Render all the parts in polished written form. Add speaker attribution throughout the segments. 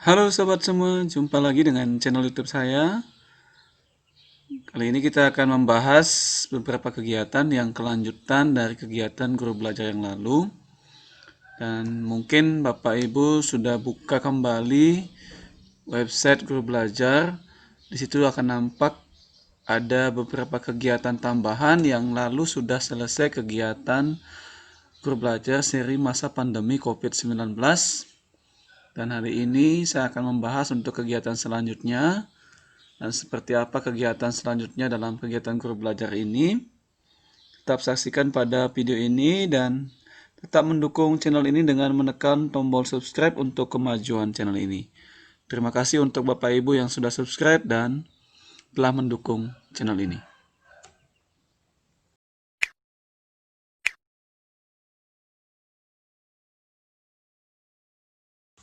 Speaker 1: Halo sobat semua, jumpa lagi dengan channel YouTube saya. Kali ini kita akan membahas beberapa kegiatan yang kelanjutan dari kegiatan guru belajar yang lalu. Dan mungkin Bapak Ibu sudah buka kembali website guru belajar. Di situ akan nampak ada beberapa kegiatan tambahan yang lalu sudah selesai kegiatan guru belajar seri masa pandemi COVID-19. Dan hari ini saya akan membahas untuk kegiatan selanjutnya. Dan seperti apa kegiatan selanjutnya dalam kegiatan guru belajar ini. Tetap saksikan pada video ini dan tetap mendukung channel ini dengan menekan tombol subscribe untuk kemajuan channel ini. Terima kasih untuk Bapak Ibu yang sudah subscribe dan telah mendukung channel ini.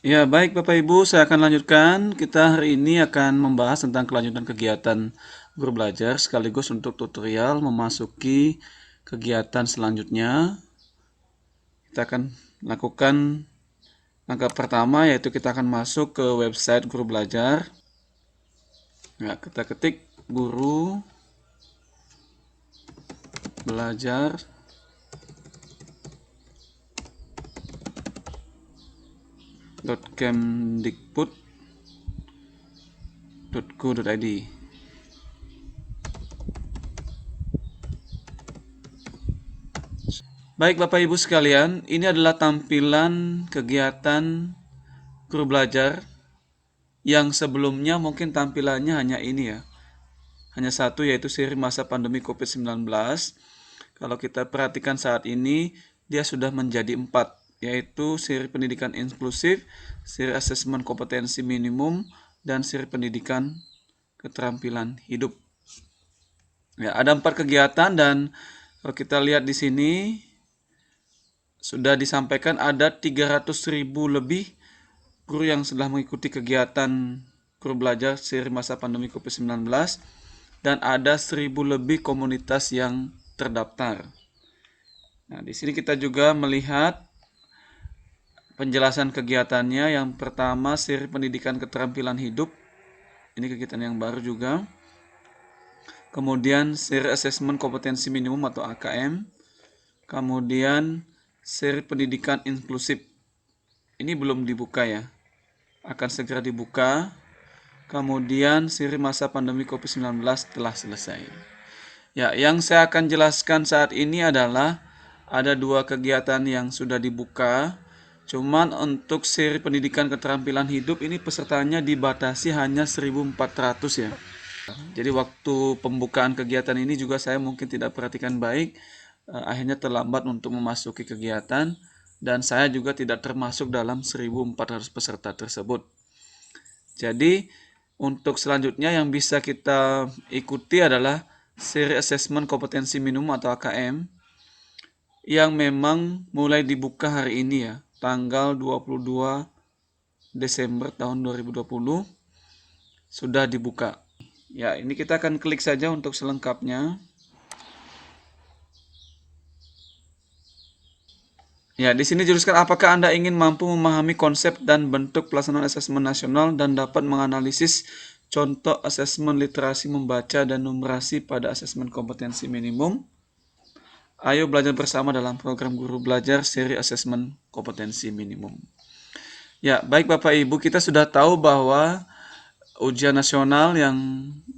Speaker 1: Ya, baik Bapak Ibu, saya akan lanjutkan. Kita hari ini akan membahas tentang kelanjutan kegiatan guru belajar sekaligus untuk tutorial memasuki kegiatan selanjutnya. Kita akan lakukan langkah pertama, yaitu kita akan masuk ke website guru belajar. Ya, kita ketik guru belajar .kemdikbud.go.id. Baik Bapak Ibu sekalian, ini adalah tampilan kegiatan guru belajar yang sebelumnya mungkin tampilannya hanya ini ya. Hanya satu, yaitu seri masa pandemi COVID-19. Kalau kita perhatikan saat ini, dia sudah menjadi 4, yaitu seri pendidikan inklusif, seri asesmen kompetensi minimum, dan seri pendidikan keterampilan hidup. Ya, ada 4 kegiatan dan kalau kita lihat di sini sudah disampaikan ada 300.000 lebih guru yang sudah mengikuti kegiatan guru belajar seri masa pandemi COVID-19 dan ada 1.000 lebih komunitas yang terdaftar. Nah, di sini kita juga melihat penjelasan kegiatannya. Yang pertama, seri pendidikan keterampilan hidup. Ini kegiatan yang baru juga. Kemudian seri asesmen kompetensi minimum atau AKM. Kemudian seri pendidikan inklusif. Ini belum dibuka ya. Akan segera dibuka. Kemudian seri masa pandemi COVID-19 telah selesai. Ya, yang saya akan jelaskan saat ini adalah ada 2 kegiatan yang sudah dibuka. Cuman untuk seri pendidikan keterampilan hidup ini pesertanya dibatasi hanya 1.400 ya. Jadi waktu pembukaan kegiatan ini juga saya mungkin tidak perhatikan baik. Akhirnya terlambat untuk memasuki kegiatan dan saya juga tidak termasuk dalam 1.400 peserta tersebut. Jadi untuk selanjutnya yang bisa kita ikuti adalah seri asesmen kompetensi minimum atau AKM yang memang mulai dibuka hari ini ya, tanggal 22 Desember tahun 2020 sudah dibuka. Ya, ini kita akan klik saja untuk selengkapnya. Ya, di sini jelaskan apakah Anda ingin mampu memahami konsep dan bentuk pelaksanaan asesmen nasional dan dapat menganalisis contoh asesmen literasi membaca dan numerasi pada asesmen kompetensi minimum. Ayo belajar bersama dalam program guru belajar seri asesmen kompetensi minimum. Ya, baik Bapak Ibu, kita sudah tahu bahwa ujian nasional yang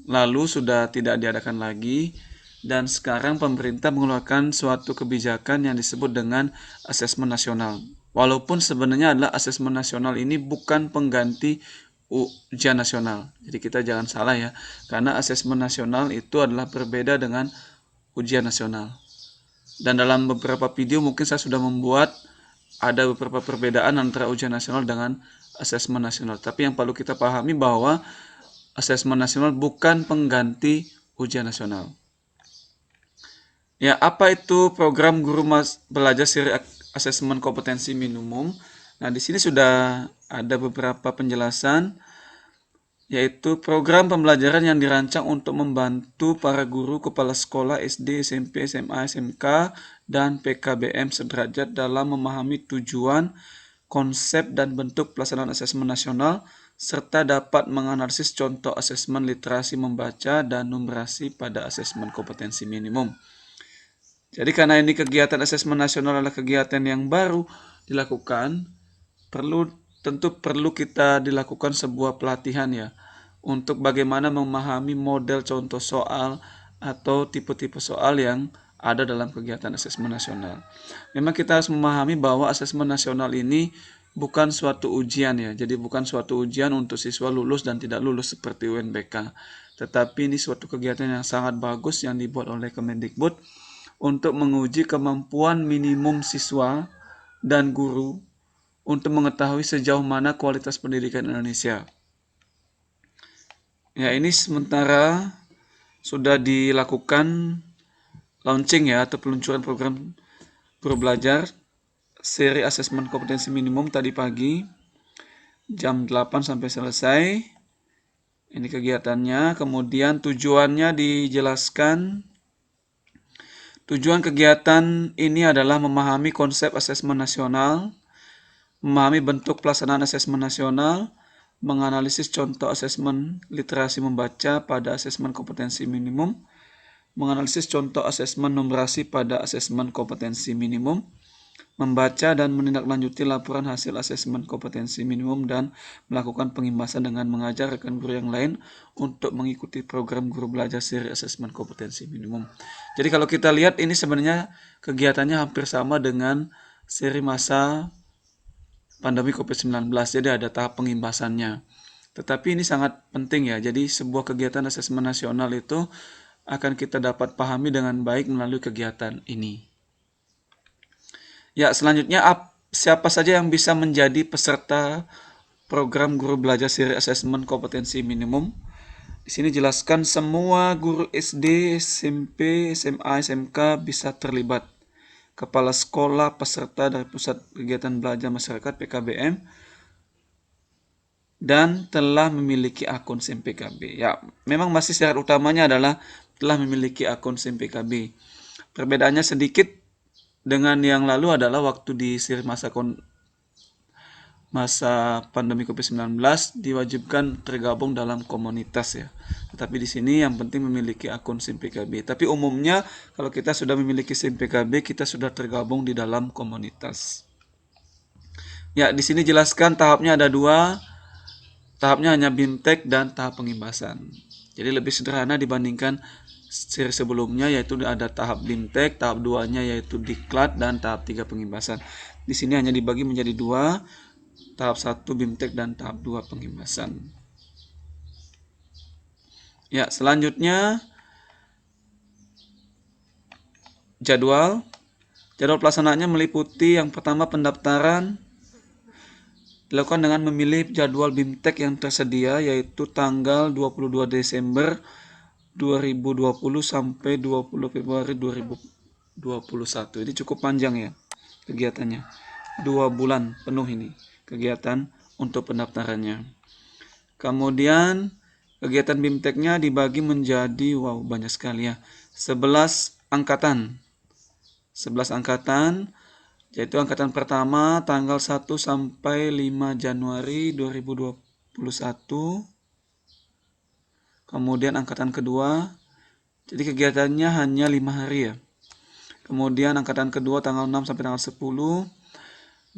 Speaker 1: lalu sudah tidak diadakan lagi dan sekarang pemerintah mengeluarkan suatu kebijakan yang disebut dengan asesmen nasional. Walaupun sebenarnya adalah asesmen nasional ini bukan pengganti ujian nasional. Jadi kita jangan salah ya, karena asesmen nasional itu adalah berbeda dengan ujian nasional. Dan dalam beberapa video mungkin saya sudah membuat ada beberapa perbedaan antara ujian nasional dengan asesmen nasional. Tapi yang perlu kita pahami bahwa asesmen nasional bukan pengganti ujian nasional. Ya, apa itu program guru belajar seri asesmen kompetensi minimum? Nah, di sini sudah ada beberapa penjelasan, yaitu program pembelajaran yang dirancang untuk membantu para guru, kepala sekolah SD, SMP, SMA, SMK, dan PKBM sederajat dalam memahami tujuan, konsep, dan bentuk pelaksanaan asesmen nasional, serta dapat menganalisis contoh asesmen literasi membaca dan numerasi pada asesmen kompetensi minimum. Jadi karena ini kegiatan asesmen nasional adalah kegiatan yang baru dilakukan, tentu perlu kita dilakukan sebuah pelatihan ya untuk bagaimana memahami model contoh soal atau tipe-tipe soal yang ada dalam kegiatan asesmen nasional. Memang kita harus memahami bahwa asesmen nasional ini bukan suatu ujian ya. Jadi bukan suatu ujian untuk siswa lulus dan tidak lulus seperti UNBK. Tetapi ini suatu kegiatan yang sangat bagus yang dibuat oleh Kemendikbud untuk menguji kemampuan minimum siswa dan guru untuk mengetahui sejauh mana kualitas pendidikan Indonesia. Ya, ini sementara sudah dilakukan launching ya atau peluncuran program Guru Belajar seri asesmen kompetensi minimum tadi pagi jam 8 sampai selesai. Ini kegiatannya, kemudian tujuannya dijelaskan. Tujuan kegiatan ini adalah memahami konsep asesmen nasional, memahami bentuk pelaksanaan asesmen nasional, menganalisis contoh asesmen literasi membaca pada asesmen kompetensi minimum, menganalisis contoh asesmen numerasi pada asesmen kompetensi minimum, membaca dan menindaklanjuti laporan hasil asesmen kompetensi minimum dan melakukan pengimbasan dengan mengajar rekan guru yang lain untuk mengikuti program Guru Belajar seri asesmen kompetensi minimum. Jadi kalau kita lihat ini sebenarnya kegiatannya hampir sama dengan seri masa pandemi COVID-19. Jadi ada tahap pengimbasannya. Tetapi ini sangat penting ya. Jadi sebuah kegiatan asesmen nasional itu akan kita dapat pahami dengan baik melalui kegiatan ini. Ya, selanjutnya siapa saja yang bisa menjadi peserta program Guru Belajar seri asesmen kompetensi minimum? Di sini jelaskan semua guru SD, SMP, SMA, SMK bisa terlibat. Kepala sekolah peserta dari Pusat Kegiatan Belajar Masyarakat PKBM dan telah memiliki akun SIM PKB. Ya, memang masih syarat utamanya adalah telah memiliki akun SIM PKB. Perbedaannya sedikit dengan yang lalu adalah waktu di masa pandemi COVID-19 diwajibkan tergabung dalam komunitas ya. Tetapi di sini yang penting memiliki akun SIM PKB. Tapi umumnya kalau kita sudah memiliki SIM PKB, kita sudah tergabung di dalam komunitas. Ya, di sini jelaskan tahapnya ada 2. Tahapnya hanya BIMTEK dan tahap pengimbasan. Jadi lebih sederhana dibandingkan seri sebelumnya, yaitu ada tahap BIMTEK, tahap 2-nya yaitu Diklat, dan tahap 3 pengimbasan. Di sini hanya dibagi menjadi 2, tahap 1 BIMTEK dan tahap 2 pengimbasan. Ya, selanjutnya jadwal pelaksanaannya meliputi yang pertama pendaftaran dilakukan dengan memilih jadwal BIMTEK yang tersedia, yaitu tanggal 22 Desember 2020 sampai 20 Februari 2021. Ini cukup panjang ya kegiatannya. 2 bulan penuh ini kegiatan untuk pendaftarannya. Kemudian kegiatan BIMTEK-nya dibagi menjadi banyak sekali ya. 11 angkatan. 11 angkatan, yaitu angkatan pertama tanggal 1 sampai 5 Januari 2021. Kemudian angkatan kedua, jadi kegiatannya hanya 5 hari ya. Kemudian angkatan kedua tanggal 6 sampai tanggal 10.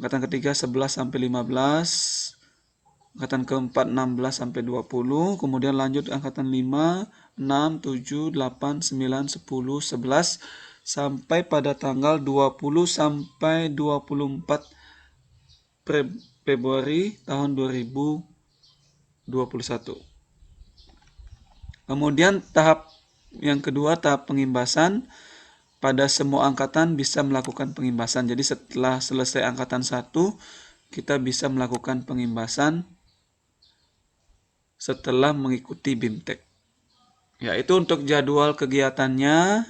Speaker 1: Angkatan ketiga 11 sampai 15. Angkatan keempat 16 sampai 20. Kemudian lanjut angkatan 5, 6, 7, 8, 9, 10, 11 sampai pada tanggal 20 sampai 24 Februari tahun 2021. Kemudian tahap yang kedua, tahap pengimbasan. Pada semua angkatan bisa melakukan pengimbasan. Jadi setelah selesai angkatan 1, kita bisa melakukan pengimbasan setelah mengikuti BIMTEK. Ya, itu untuk jadwal kegiatannya.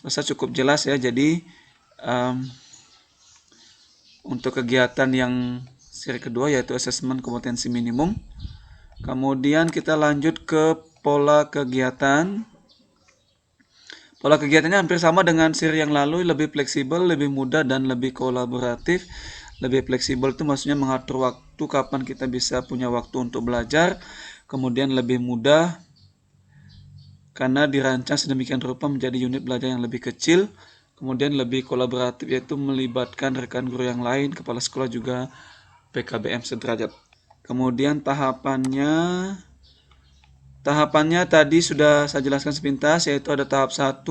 Speaker 1: Rasa cukup jelas ya. Jadi untuk kegiatan yang seri kedua yaitu asesmen kompetensi minimum. Kemudian kita lanjut ke pola kegiatan. Pola kegiatannya hampir sama dengan seri yang lalu, lebih fleksibel, lebih mudah, dan lebih kolaboratif. Lebih fleksibel itu maksudnya mengatur waktu kapan kita bisa punya waktu untuk belajar. Kemudian lebih mudah karena dirancang sedemikian rupa menjadi unit belajar yang lebih kecil. Kemudian lebih kolaboratif, yaitu melibatkan rekan guru yang lain, kepala sekolah juga PKBM sederajat. Kemudian tahapannya tadi sudah saya jelaskan sepintas, yaitu ada tahap 1,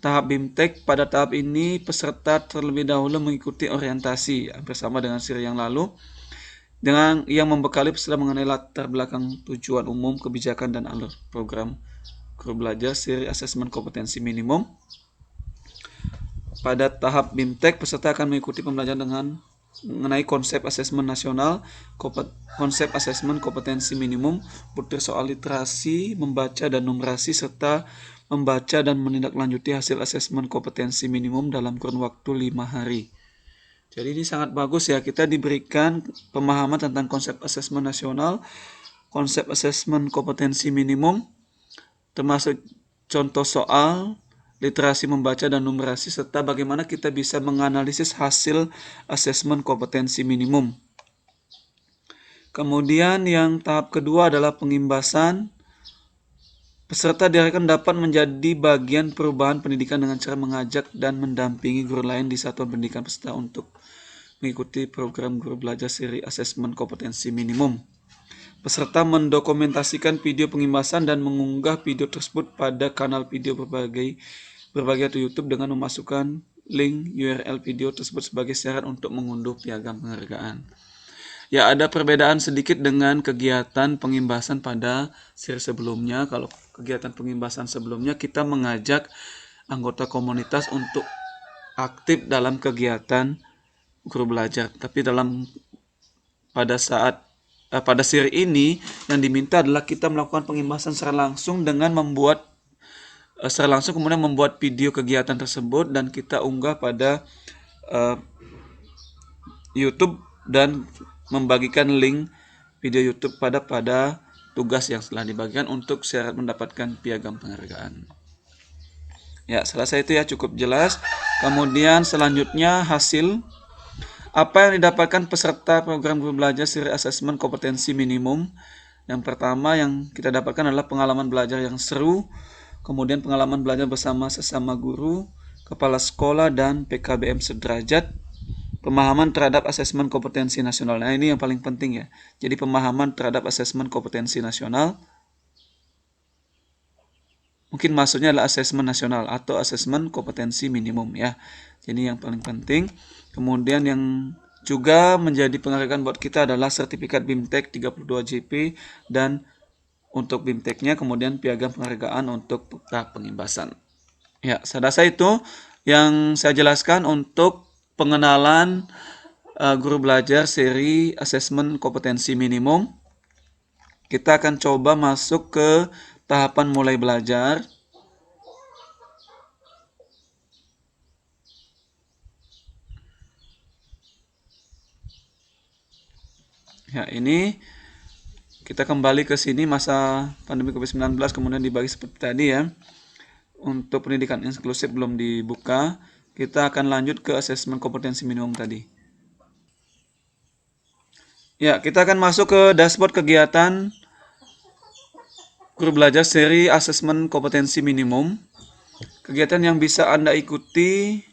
Speaker 1: tahap BIMTEK. Pada tahap ini peserta terlebih dahulu mengikuti orientasi bersama dengan seri yang lalu, dengan yang membekali peserta mengenai latar belakang, tujuan umum, kebijakan, dan alur program guru belajar seri asesmen kompetensi minimum. Pada tahap BIMTEK, peserta akan mengikuti pembelajaran dengan mengenai konsep asesmen nasional, konsep asesmen kompetensi minimum, butir soal literasi, membaca dan numerasi, serta membaca dan menindaklanjuti hasil asesmen kompetensi minimum dalam kurun waktu 5 hari. Jadi ini sangat bagus ya, kita diberikan pemahaman tentang konsep asesmen nasional, konsep asesmen kompetensi minimum, termasuk contoh soal, literasi membaca dan numerasi, serta bagaimana kita bisa menganalisis hasil asesmen kompetensi minimum. Kemudian yang tahap kedua adalah pengimbasan. Peserta diharapkan dapat menjadi bagian perubahan pendidikan dengan cara mengajak dan mendampingi guru lain di satuan pendidikan peserta untuk mengikuti program guru belajar seri asesmen kompetensi minimum. Peserta mendokumentasikan video pengimbasan dan mengunggah video tersebut pada kanal video berbagai atau YouTube dengan memasukkan link URL video tersebut sebagai syarat untuk mengunduh piagam penghargaan. Ya, ada perbedaan sedikit dengan kegiatan pengimbasan pada seri sebelumnya. Kalau kegiatan pengimbasan sebelumnya kita mengajak anggota komunitas untuk aktif dalam kegiatan guru belajar, tapi pada seri ini yang diminta adalah kita melakukan pengimbasan secara langsung dengan kemudian membuat video kegiatan tersebut dan kita unggah pada YouTube dan membagikan link video YouTube pada tugas yang telah dibagikan untuk syarat mendapatkan piagam penghargaan. Ya, selesai itu ya, cukup jelas. Kemudian selanjutnya hasil. Apa yang didapatkan peserta program guru belajar seri asesmen kompetensi minimum? Yang pertama yang kita dapatkan adalah pengalaman belajar yang seru, kemudian pengalaman belajar bersama sesama guru, kepala sekolah, dan PKBM sederajat, pemahaman terhadap asesmen kompetensi nasional. Nah, ini yang paling penting ya. Jadi pemahaman terhadap asesmen kompetensi nasional. Mungkin maksudnya adalah asesmen nasional atau asesmen kompetensi minimum ya. Jadi yang paling penting. Kemudian yang juga menjadi penghargaan buat kita adalah sertifikat BIMTEK 32 JP dan untuk BIMTEK-nya kemudian piagam penghargaan untuk tahap pengimbasan. Ya, saya rasa itu yang saya jelaskan untuk pengenalan guru belajar seri asesmen kompetensi minimum. Kita akan coba masuk ke tahapan mulai belajar. Ya, ini kita kembali ke sini masa pandemi COVID-19 kemudian dibagi seperti tadi ya. Untuk pendidikan inklusif belum dibuka. Kita akan lanjut ke asesmen kompetensi minimum tadi. Ya, kita akan masuk ke dashboard kegiatan guru belajar seri asesmen kompetensi minimum. Kegiatan yang bisa Anda ikuti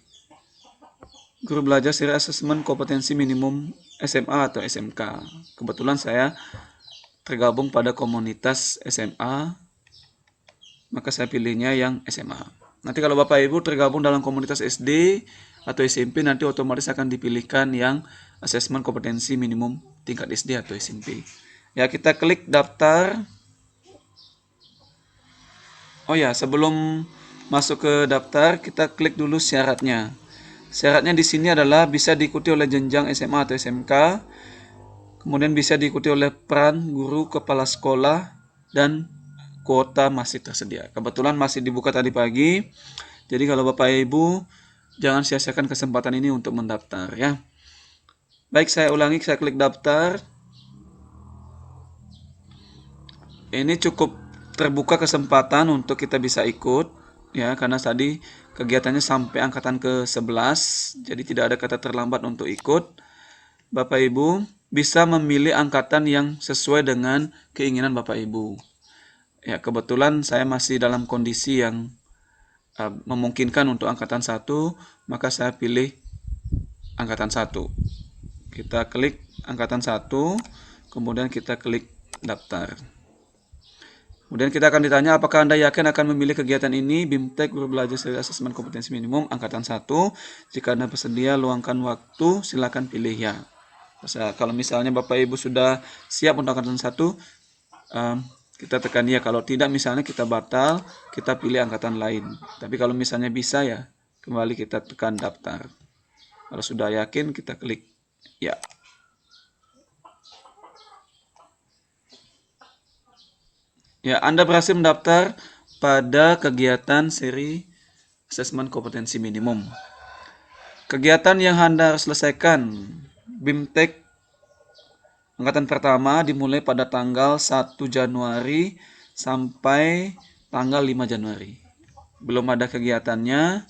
Speaker 1: guru belajar seri asesmen kompetensi minimum SMA atau SMK. Kebetulan saya tergabung pada komunitas SMA, maka saya pilihnya yang SMA. Nanti kalau Bapak Ibu tergabung dalam komunitas SD atau SMP, nanti otomatis akan dipilihkan yang asesmen kompetensi minimum tingkat SD atau SMP. Ya, kita klik daftar. Oh ya, sebelum masuk ke daftar, kita klik dulu syaratnya. Syaratnya di sini adalah bisa diikuti oleh jenjang SMA atau SMK, kemudian bisa diikuti oleh peran guru, kepala sekolah, dan kuota masih tersedia. Kebetulan masih dibuka tadi pagi, jadi kalau Bapak Ibu jangan sia-siakan kesempatan ini untuk mendaftar ya. Baik, saya ulangi, saya klik daftar. Ini cukup terbuka kesempatan untuk kita bisa ikut ya, karena tadi kegiatannya sampai angkatan ke-11, jadi tidak ada kata terlambat untuk ikut. Bapak Ibu bisa memilih angkatan yang sesuai dengan keinginan Bapak Ibu. Ya, kebetulan saya masih dalam kondisi yang memungkinkan untuk angkatan 1, maka saya pilih angkatan 1. Kita klik angkatan 1, kemudian kita klik daftar. Kemudian kita akan ditanya apakah Anda yakin akan memilih kegiatan ini, BIMTEK Guru Belajar Seri Asesmen Kompetensi Minimum angkatan 1. Jika Anda bersedia luangkan waktu, silakan pilih ya. Kalau misalnya Bapak Ibu sudah siap untuk angkatan 1, kita tekan ya. Kalau tidak misalnya kita batal, kita pilih angkatan lain. Tapi kalau misalnya bisa ya, kembali kita tekan daftar. Kalau sudah yakin kita klik ya. Ya, Anda berhasil mendaftar pada kegiatan seri asesmen kompetensi minimum. Kegiatan yang Anda harus selesaikan, BIMTEK angkatan pertama dimulai pada tanggal 1 Januari sampai tanggal 5 Januari. Belum ada kegiatannya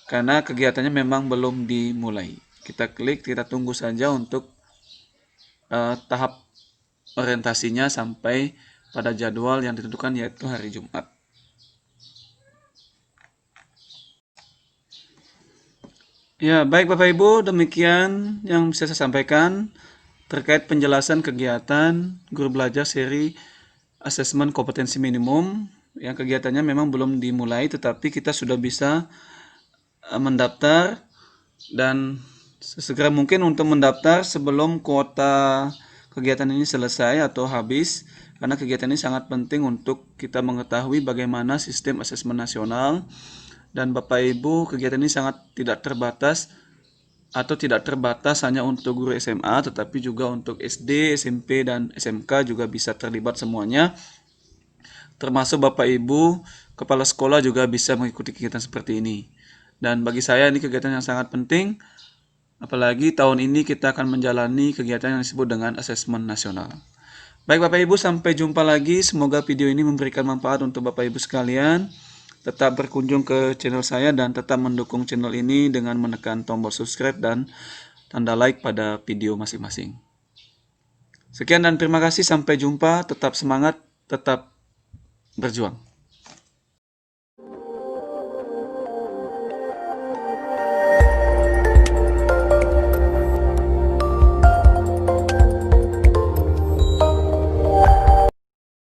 Speaker 1: karena kegiatannya memang belum dimulai. Kita klik, kita tunggu saja untuk tahap orientasinya sampai pada jadwal yang ditentukan yaitu hari Jumat. Ya, baik Bapak Ibu, demikian yang bisa saya sampaikan terkait penjelasan kegiatan Guru Belajar seri Asesmen Kompetensi Minimum. Yang kegiatannya memang belum dimulai, tetapi kita sudah bisa mendaftar dan sesegera mungkin untuk mendaftar sebelum kuota kegiatan ini selesai atau habis, karena kegiatan ini sangat penting untuk kita mengetahui bagaimana sistem asesmen nasional. Dan Bapak Ibu, kegiatan ini sangat tidak terbatas atau tidak terbatas hanya untuk guru SMA, tetapi juga untuk SD, SMP, dan SMK juga bisa terlibat semuanya. Termasuk Bapak Ibu, kepala sekolah juga bisa mengikuti kegiatan seperti ini. Dan bagi saya ini kegiatan yang sangat penting, apalagi tahun ini kita akan menjalani kegiatan yang disebut dengan asesmen nasional. Baik Bapak Ibu, sampai jumpa lagi. Semoga video ini memberikan manfaat untuk Bapak Ibu sekalian. Tetap berkunjung ke channel saya dan tetap mendukung channel ini dengan menekan tombol subscribe dan tanda like pada video masing-masing. Sekian dan terima kasih, sampai jumpa. Tetap semangat, tetap berjuang.